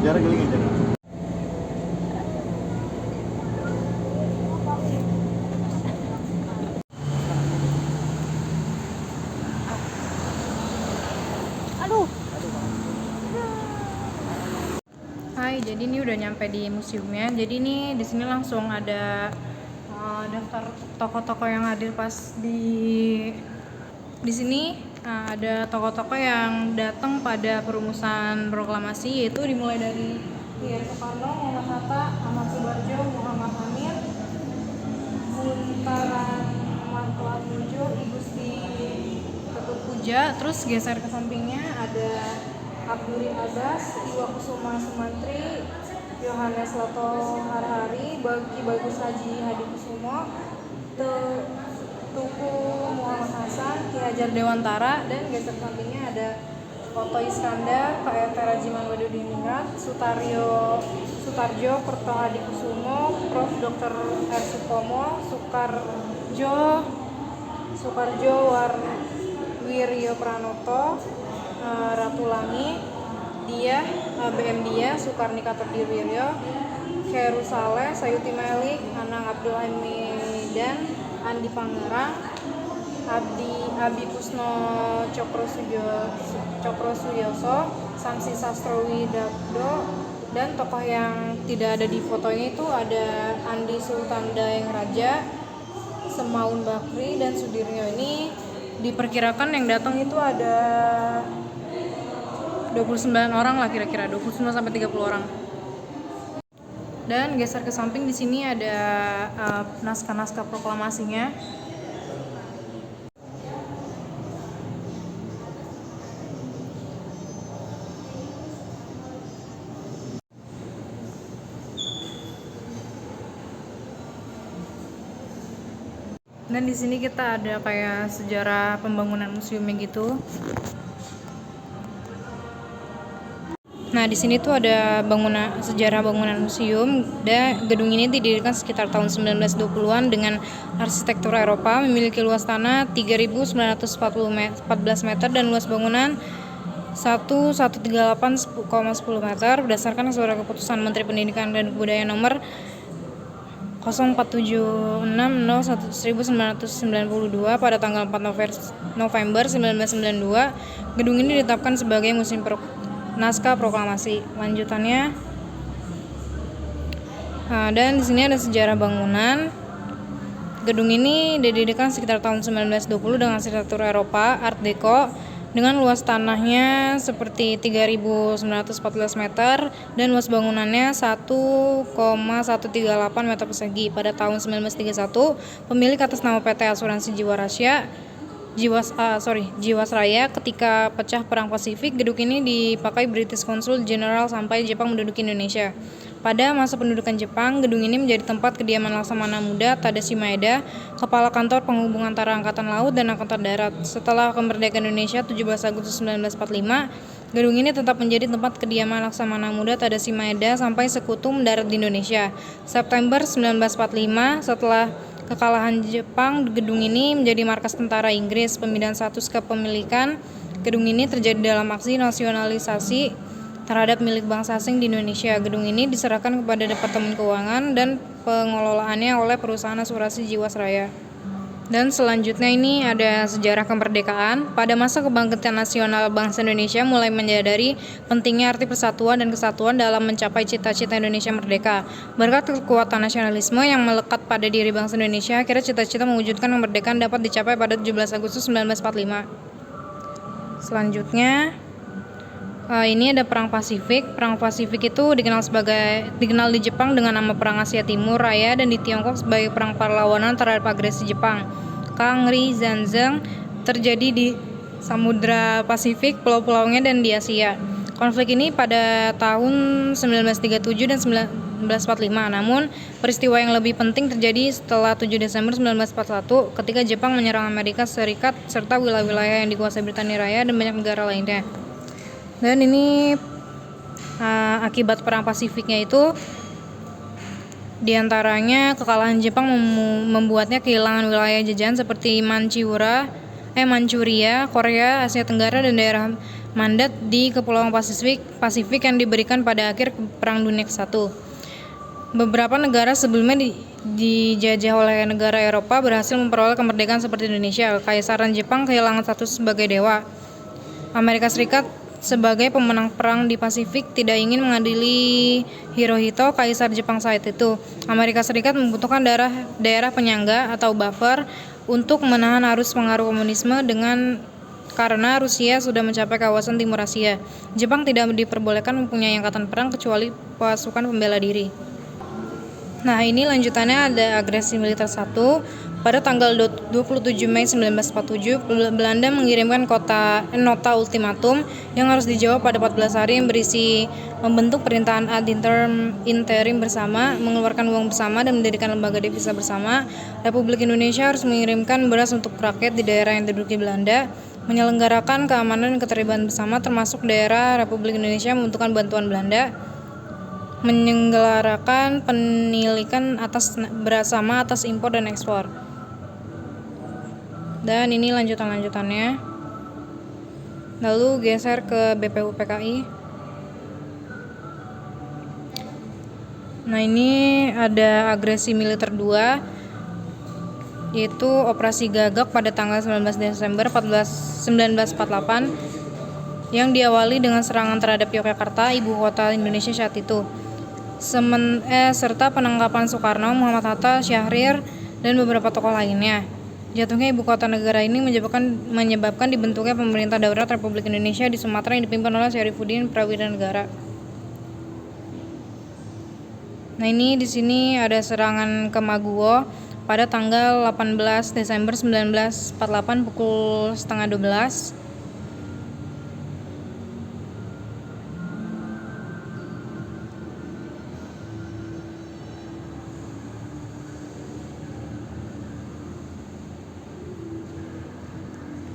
Jarak geling aja. Aduh. Hai, jadi ini udah nyampe di museumnya. Jadi ini di sini langsung ada daftar toko-toko yang hadir pas di sini. Ada toko-toko yang datang pada perumusan proklamasi, yaitu dimulai dari Soekarno, Muhammad Hatta, Ahmad Subarjo, Muhammad Hamid, Buntaran Mujo, Igusti Ketut Puja. Terus geser ke sampingnya ada Abduri Abbas, Iwakusuma Sumantri, Yohanes Lato Harhari, Ki Bagus Haji Hadikusumo, Tuku Muhammad Hasan, Ki Hajar Dewantara. Dan geser sampingnya ada Oto Iskandar, Pak Rajiman Wadudiningrat, Sutarjo Kerto Hadikusumo, Prof. Dr. R. Supomo, Sukarjo Wiryo Pranoto, Ratu Langi, BM Dia, Sukarni Kartodirwiryo, Kheru Saleh, Sayuti Melik, Anang Abdul Hamidan, Andi Pangerang, Abi Kusno Cokro Suyoso, Samsi Sastrowidardo. Dan tokoh yang tidak ada di fotonya itu ada Andi Sultan Daeng Raja, Semaun Bakri, dan Sudiryo. Ini diperkirakan yang datang itu ada 29 orang lah, kira-kira 29 sampai 30 orang. Dan geser ke samping di sini ada naskah-naskah proklamasinya. Dan di sini kita ada kayak sejarah pembangunan museumnya gitu. Nah, di sini tuh ada sejarah bangunan museum. Gedung ini didirikan sekitar tahun 1920-an dengan arsitektur Eropa, memiliki luas tanah 3.914 meter dan luas bangunan 1138,10 meter berdasarkan surat keputusan Menteri Pendidikan dan Kebudayaan nomor 0476/1992 pada tanggal 4 November 1992. Gedung ini ditetapkan sebagai Museum Naskah Proklamasi. Lanjutannya, dan di sini ada sejarah bangunan. Gedung ini didirikan sekitar tahun 1920 dengan arsitektur Eropa Art Deco dengan luas tanahnya seperti 3.914 meter dan luas bangunannya 1,138 meter persegi. Pada tahun 1931, pemilik atas nama PT Asuransi Jiwasraya ketika pecah Perang Pasifik, gedung ini dipakai British Consul General sampai Jepang menduduki Indonesia. Pada masa pendudukan Jepang, gedung ini menjadi tempat kediaman Laksamana Muda Tadashi Maeda, Kepala Kantor Penghubung antara Angkatan Laut dan Angkatan Darat. Setelah kemerdekaan Indonesia 17 Agustus 1945, gedung ini tetap menjadi tempat kediaman Laksamana Muda Tadashi Maeda sampai Sekutu mendarat di Indonesia. September 1945, setelah kekalahan Jepang, gedung ini menjadi markas tentara Inggris. Pemindahan status kepemilikan gedung ini terjadi dalam aksi nasionalisasi terhadap milik bangsa asing di Indonesia. Gedung ini diserahkan kepada Departemen Keuangan dan pengelolaannya oleh perusahaan asuransi Jiwasraya. Dan selanjutnya ini ada sejarah kemerdekaan. Pada masa kebangkitan nasional bangsa Indonesia mulai menyadari pentingnya arti persatuan dan kesatuan dalam mencapai cita-cita Indonesia merdeka. Berkat kekuatan nasionalisme yang melekat pada diri bangsa Indonesia, akhirnya cita-cita mewujudkan kemerdekaan dapat dicapai pada 17 Agustus 1945. Selanjutnya, ini ada Perang Pasifik. Perang Pasifik itu dikenal di Jepang dengan nama Perang Asia Timur Raya dan di Tiongkok sebagai perang perlawanan terhadap agresi Jepang. Kangri Zanzeng terjadi di Samudra Pasifik, pulau-pulaunya dan di Asia. Konflik ini pada tahun 1937 dan 1945. Namun, peristiwa yang lebih penting terjadi setelah 7 Desember 1941 ketika Jepang menyerang Amerika Serikat serta wilayah-wilayah yang dikuasai Britania Raya dan banyak negara lainnya. Dan ini akibat perang Pasifiknya itu diantaranya kekalahan Jepang membuatnya kehilangan wilayah jajahan seperti Manchuria, Korea, Asia Tenggara, dan daerah mandat di Kepulauan Pasifik yang diberikan pada akhir Perang Dunia ke-1. Beberapa negara sebelumnya dijajah oleh negara Eropa berhasil memperoleh kemerdekaan seperti Indonesia. Kekaisaran Jepang kehilangan status sebagai dewa. Amerika Serikat sebagai pemenang perang di Pasifik tidak ingin mengadili Hirohito, kaisar Jepang saat itu. Amerika Serikat membutuhkan daerah penyangga atau buffer untuk menahan arus pengaruh komunisme karena Rusia sudah mencapai kawasan Timur Asia. Jepang tidak diperbolehkan mempunyai angkatan perang kecuali pasukan pembela diri. Nah, ini lanjutannya ada agresi militer 1. Pada tanggal 27 Mei 1947, Belanda mengirimkan nota ultimatum yang harus dijawab pada 14 hari yang berisi membentuk perintahan ad interim bersama, mengeluarkan uang bersama, dan mendirikan lembaga devisa bersama. Republik Indonesia harus mengirimkan beras untuk rakyat di daerah yang diduduki Belanda, menyelenggarakan keamanan dan keterlibatan bersama termasuk daerah Republik Indonesia membutuhkan bantuan Belanda, menyelenggarakan penilikan bersama atas impor dan ekspor. Dan ini lanjutannya. Lalu geser ke BPUPKI. Nah, ini ada agresi militer 2, yaitu Operasi Gagak pada tanggal 19 Desember 1948 yang diawali dengan serangan terhadap Yogyakarta, ibu kota Indonesia saat itu. Serta penangkapan Soekarno, Muhammad Hatta, Syahrir, dan beberapa tokoh lainnya. Jatuhnya ibu kota negara ini menyebabkan dibentuknya pemerintah darurat Republik Indonesia di Sumatera yang dipimpin oleh Syarifuddin Prawidanegara. Nah, ini di sini ada serangan ke Maguwo pada tanggal 18 Desember 1948 pukul 11:30.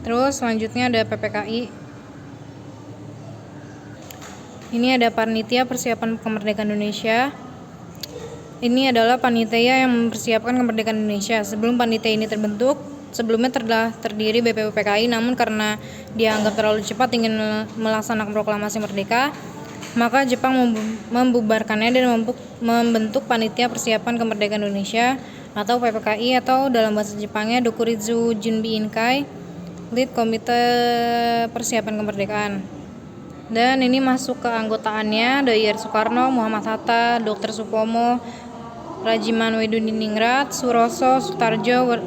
Terus selanjutnya ada PPKI. Ini ada Panitia Persiapan Kemerdekaan Indonesia. Ini adalah panitia yang mempersiapkan kemerdekaan Indonesia. Sebelum panitia ini terbentuk, sebelumnya telah terdiri BPUPKI, namun karena dianggap terlalu cepat ingin melaksanakan proklamasi merdeka, maka Jepang membubarkannya dan membentuk Panitia Persiapan Kemerdekaan Indonesia atau PPKI, atau dalam bahasa Jepangnya Dokuritsu Junbi Inkai, Lead Komite Persiapan Kemerdekaan. Dan ini masuk ke anggotaannya Dr. Soekarno, Muhammad Hatta, Dr. Supomo, Rajiman Wedundiningrat, Suroso, Sutarjo,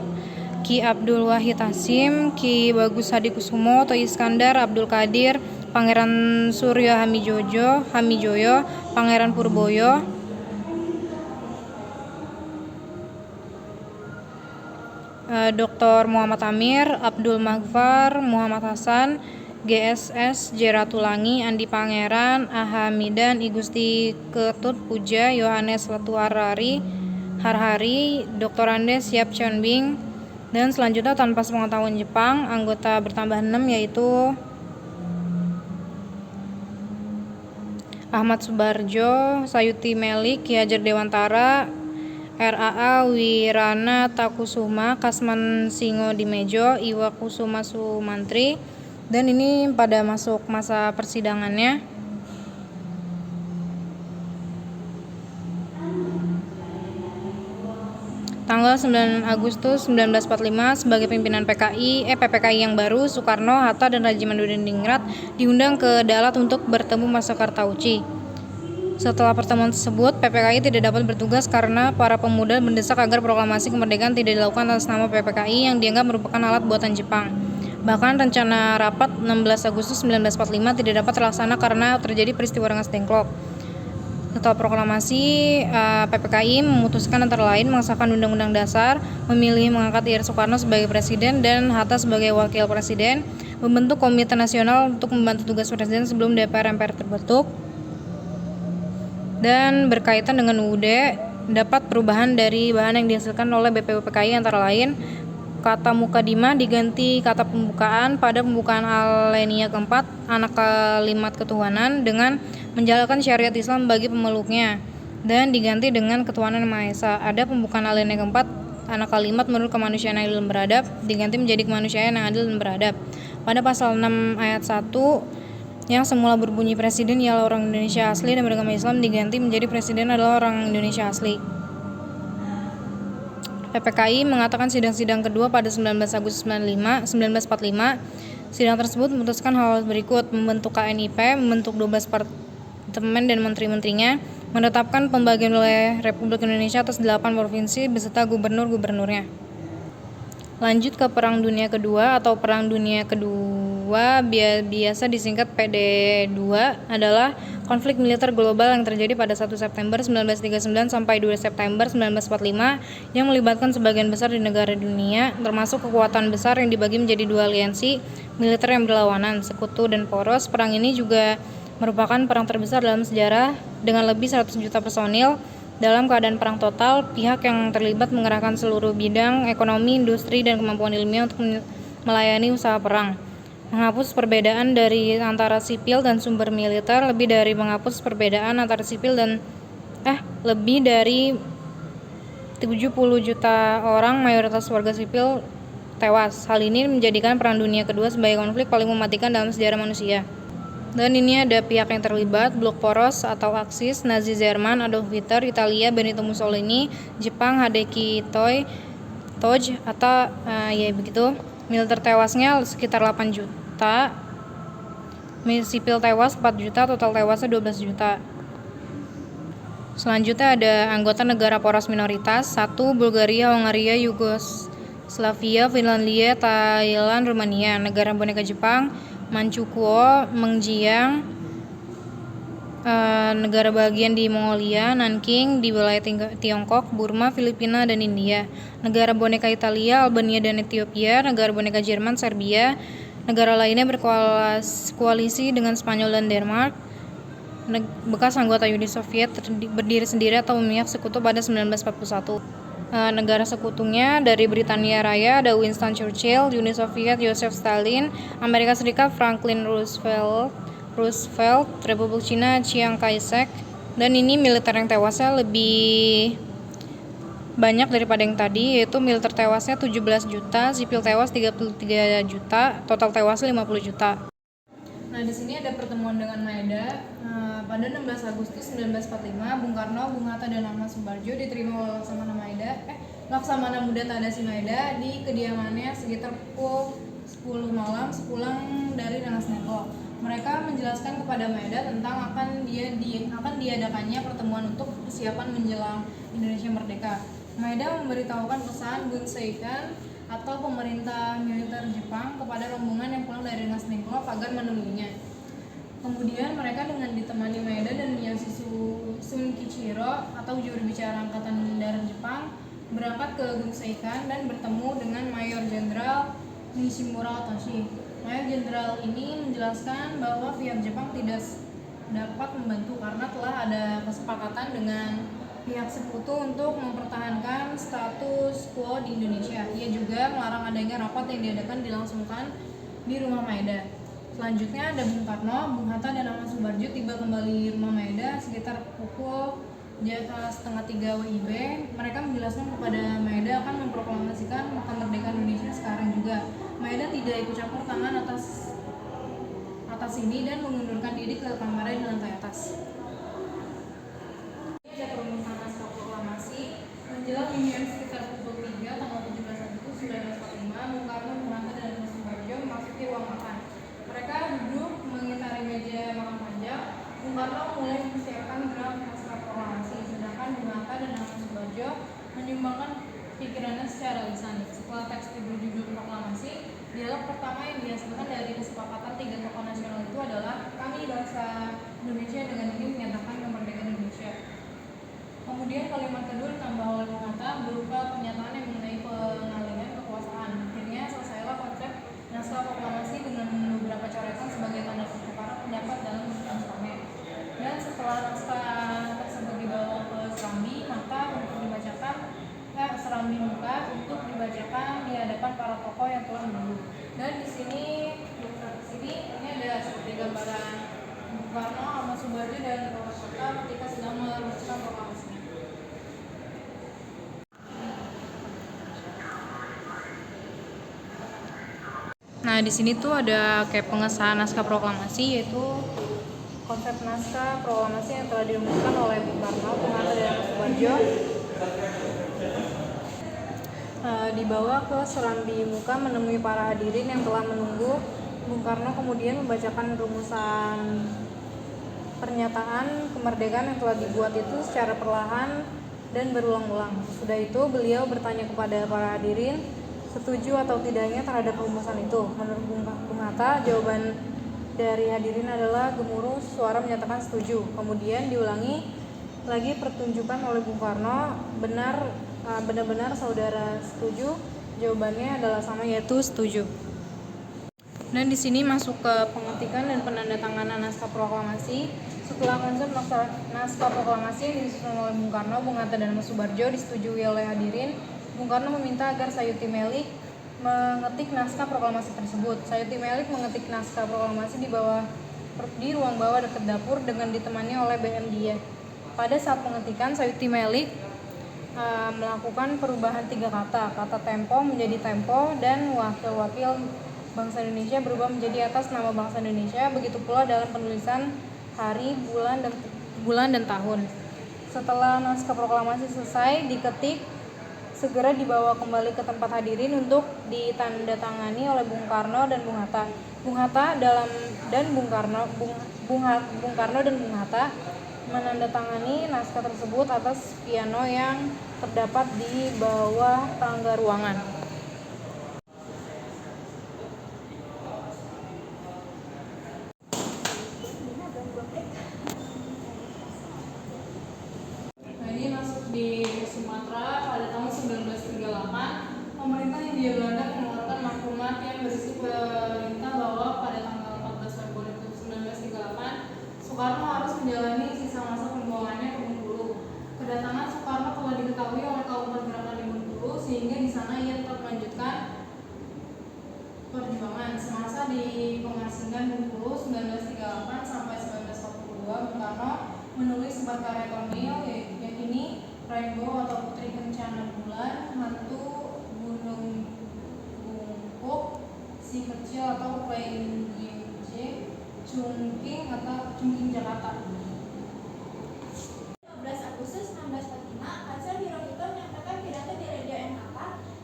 Ki Abdul Wahid Hasim, Ki Bagus Hadikusumo, Toy Iskandar, Abdul Qadir, Pangeran Suryo Hamijoyo, Pangeran Purboyo, Dr. Muhammad Amir, Abdul Maghfar, Muhammad Hasan, GSS Jeratulangi, Andi Pangeran, Ahamidan, I Gusti Ketut Puja, Yohanes Letuarari Harhari, Dr. Andes Siap Chonbing. Dan selanjutnya tanpa sepengetahuan Jepang, anggota bertambah 6, yaitu Ahmad Subarjo, Sayuti Melik, Ki Hajar Dewantara, RAA Wirana Takusuma, Kasman Singo Dimejo, Iwa Kusuma Sumantri. Dan ini pada masuk masa persidangannya. Tanggal 9 Agustus 1945 sebagai pimpinan PPKI yang baru, Soekarno, Hatta, dan Rajiman Wedundiningrat diundang ke Dalat untuk bertemu Marsakarta Uci. Setelah pertemuan tersebut, PPKI tidak dapat bertugas karena para pemuda mendesak agar proklamasi kemerdekaan tidak dilakukan atas nama PPKI yang dianggap merupakan alat buatan Jepang. Bahkan rencana rapat 16 Agustus 1945 tidak dapat terlaksana karena terjadi peristiwa Rengas Dengklok. Setelah proklamasi, PPKI memutuskan antara lain mengesahkan Undang-Undang Dasar, memilih mengangkat Ir Soekarno sebagai presiden dan Hatta sebagai wakil presiden, membentuk Komite Nasional untuk membantu tugas presiden sebelum DPR MPR terbentuk, Dan berkaitan dengan UUD, dapat perubahan dari bahan yang dihasilkan oleh BPUPKI antara lain kata mukadimah diganti kata pembukaan pada pembukaan alinea keempat anak kalimat ketuhanan dengan menjalankan syariat Islam bagi pemeluknya dan diganti dengan ketuhanan yang Maha Esa. Ada pembukaan alinea keempat anak kalimat menurut kemanusiaan yang adil dan beradab diganti menjadi kemanusiaan yang adil dan beradab. Pada pasal 6 ayat 1 yang semula berbunyi presiden ialah orang Indonesia asli dan beragama Islam diganti menjadi presiden adalah orang Indonesia asli. PPKI mengatakan sidang-sidang kedua pada 19 Agustus 1945. Sidang tersebut memutuskan hal berikut: membentuk KNIP, membentuk 12 departemen dan menteri-menterinya, menetapkan pembagian wilayah Republik Indonesia atas 8 provinsi beserta gubernur-gubernurnya. Lanjut ke Perang Dunia Kedua atau Perang Dunia Kedua biasa disingkat PD2 adalah konflik militer global yang terjadi pada 1 September 1939 sampai 2 September 1945 yang melibatkan sebagian besar di negara dunia, termasuk kekuatan besar yang dibagi menjadi dua aliansi militer yang berlawanan, sekutu dan poros. Perang ini juga merupakan perang terbesar dalam sejarah dengan lebih 100 juta personil. Dalam keadaan perang total, pihak yang terlibat mengerahkan seluruh bidang ekonomi, industri, dan kemampuan ilmiah untuk melayani usaha perang. Menghapus perbedaan dari antara sipil dan sumber militer, lebih dari 70 juta orang, mayoritas warga sipil, tewas. Hal ini menjadikan Perang Dunia Kedua sebagai konflik paling mematikan dalam sejarah manusia. Dan ini ada pihak yang terlibat: blok poros atau Aksis, Nazi Jerman, Adolf Hitler, Italia, Benito Mussolini, Jepang, Hideki Tojo atau ya begitu. Militer tewasnya sekitar 8 juta, sipil tewas 4 juta, total tewasnya 12 juta. Selanjutnya ada anggota negara poros minoritas: 1. Bulgaria, Hongaria, Yugoslavia, Finlandia, Thailand, Rumania. Negara boneka Jepang: Manchukuo, Mengjiang, negara bagian di Mongolia, Nanking di wilayah Tiongkok, Burma, Filipina, dan India. Negara boneka Italia, Albania dan Ethiopia. Negara boneka Jerman, Serbia. Negara lainnya berkoalisi dengan Spanyol dan Denmark. Bekas anggota Uni Soviet berdiri sendiri atau memihak sekutu pada 1941. Negara sekutunya dari Britania Raya ada Winston Churchill, Uni Soviet Joseph Stalin, Amerika Serikat Franklin Roosevelt, Republik Cina Chiang Kai-shek. Dan ini militer yang tewasnya lebih banyak daripada yang tadi, yaitu militer tewasnya 17 juta, sipil tewas 33 juta, total tewasnya 50 juta. Nah, di sini ada pertemuan dengan Maeda. Pada 16 Agustus 1945, Bung Karno, Bung Hatta, dan Ahmad Subarjo diterima oleh Laksamana Muda Tadashi Maeda di kediamannya sekitar pukul 10 malam sepulang dari Rengas Dengklok. Mereka menjelaskan kepada Maeda tentang akan diadakannya pertemuan untuk persiapan menjelang Indonesia merdeka. Maeda memberitahukan pesan Gunseikan atau pemerintah militer Jepang kepada rombongan yang pulang dari Rengas Dengklok agar menemuinya. Kemudian mereka dengan ditemani Maeda dan Miyashi Sunkichiro atau juru bicara Angkatan Darat Jepang berangkat ke Gunseikan dan bertemu dengan Mayor Jenderal Nishimura Otoshi. Mayor Jenderal ini menjelaskan bahwa pihak Jepang tidak dapat membantu karena telah ada kesepakatan dengan pihak sekutu untuk mempertahankan status quo di Indonesia. Ia juga melarang adanya rapat yang dilangsungkan di rumah Maeda. Selanjutnya ada Bung Karno, Bung Hatta, dan Ahmad Subarjo tiba kembali di rumah Maeda sekitar pukul 2:30 WIB. Mereka menjelaskan kepada Maeda akan memproklamasikan kemerdekaan Indonesia sekarang juga. Maeda tidak ikut campur tangan atas ini dan mengundurkan diri ke kamarnya di lantai atas. Ada perumusan naskah proklamasi menjelang Union sekitar pukul 3 tanggal 17 Agustus 1945. Bung Karno, Bung Hatta, dan Ahmad Subarjo memasuki ruang makan. Mereka duduk mengitari meja makan panjang. Bung Karno mulai mempersiapkan draft naskah proklamasi, sedangkan Bung Hatta dan Ahmad Subarjo menyumbangkan pikirannya secara lisan. Setelah teks berjudul proklamasi, dialog pertama yang dihasilkan dari kesepakatan 3 tokoh nasional itu adalah kami bangsa Indonesia dengan ini menyatakan kemerdekaan Indonesia. Kemudian kalimat kedua ditambah oleh Bung Hatta berupa pernyataan yang mengenai pengalihan kekuasaan. Akhirnya selesailah konsep naskah proklamasi dengan beberapa coretan sebagai tanda pertukaran pendapat dalam naskahnya. Dan setelah naskah Subarjo dan Hatta ketika sedang merumuskan proklamasinya. Nah, di sini tuh ada kayak pengesahan naskah proklamasi, yaitu konsep naskah proklamasi yang telah dirumuskan oleh Bung Karno, Bung Hatta, dan Subarjo. Dibawa ke serambi muka menemui para hadirin yang telah menunggu. Bung Karno kemudian membacakan rumusan pernyataan kemerdekaan yang telah dibuat itu secara perlahan dan berulang-ulang. Sudah itu beliau bertanya kepada para hadirin setuju atau tidaknya terhadap rumusan itu. Menurut Bung Hatta, jawaban dari hadirin adalah gemuruh suara menyatakan setuju. Kemudian diulangi lagi pertunjukan oleh Bung Karno, benar-benar saudara setuju? Jawabannya adalah sama, yaitu setuju. Dan di sini masuk ke pengetikan dan penandatanganan naskah proklamasi. Setelah konsep naskah proklamasi yang disusun oleh Bung Karno, Bung Hatta, dan Mas Subarjo disetujui oleh hadirin, Bung Karno meminta agar Sayuti Melik mengetik naskah proklamasi tersebut. Sayuti Melik mengetik naskah proklamasi di ruang bawah dekat dapur dengan ditemani oleh BM Dia. Pada saat pengetikan, Sayuti Melik melakukan perubahan 3 kata tempo menjadi tempo, dan wakil-wakil bangsa Indonesia berubah menjadi atas nama bangsa Indonesia. Begitu pula dalam penulisan hari, bulan dan tahun. Setelah naskah proklamasi selesai diketik, segera dibawa kembali ke tempat hadirin untuk ditandatangani oleh Bung Karno dan Bung Hatta. Bung Hatta dan Bung Karno dan Bung Hatta menandatangani naskah tersebut atas piano yang terdapat di bawah tangga ruangan. Nah, ini masuk di Sumatera pada tahun 1938. Pemerintah Hindia Belanda mengeluarkan maklumat yang berisi perintah bahwa pada tanggal 14 Februari 1938 Soekarno harus menjalani sisa masa pembuangannya ke Bengkulu. Kedatangan Soekarno telah diketahui oleh kaum pergerakan di Bengkulu, sehingga di sana ia tetap melanjutkan perjuangan. Semasa di pengasingan Bengkulu 1938 sampai 1942, Bung Karno menulis 4 karya kolonial, yakni Rainbow atau Putri Kencana Bulan, Hantu Gunung Bungkuk, Si Kecil atau Playing Game J, Chungking Jakarta. 15 Agustus 1945, Kaisar Hirohito menyampaikan pidato di radio NHK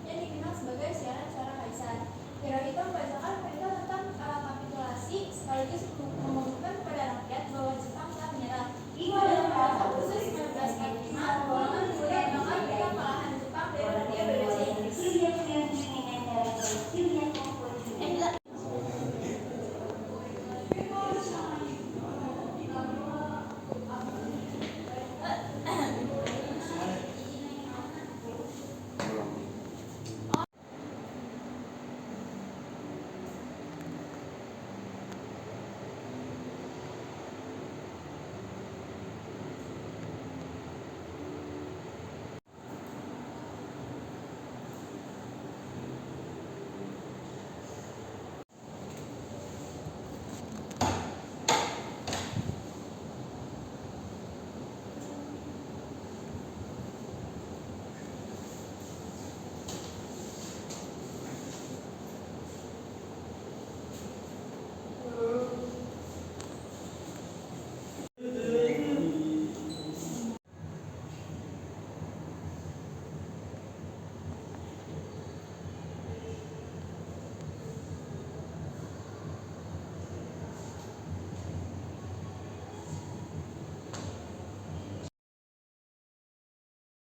yang dikenal sebagai siaran suara Kaisar. Hirohito membacakan perintah tentang kapitulasi sekaligus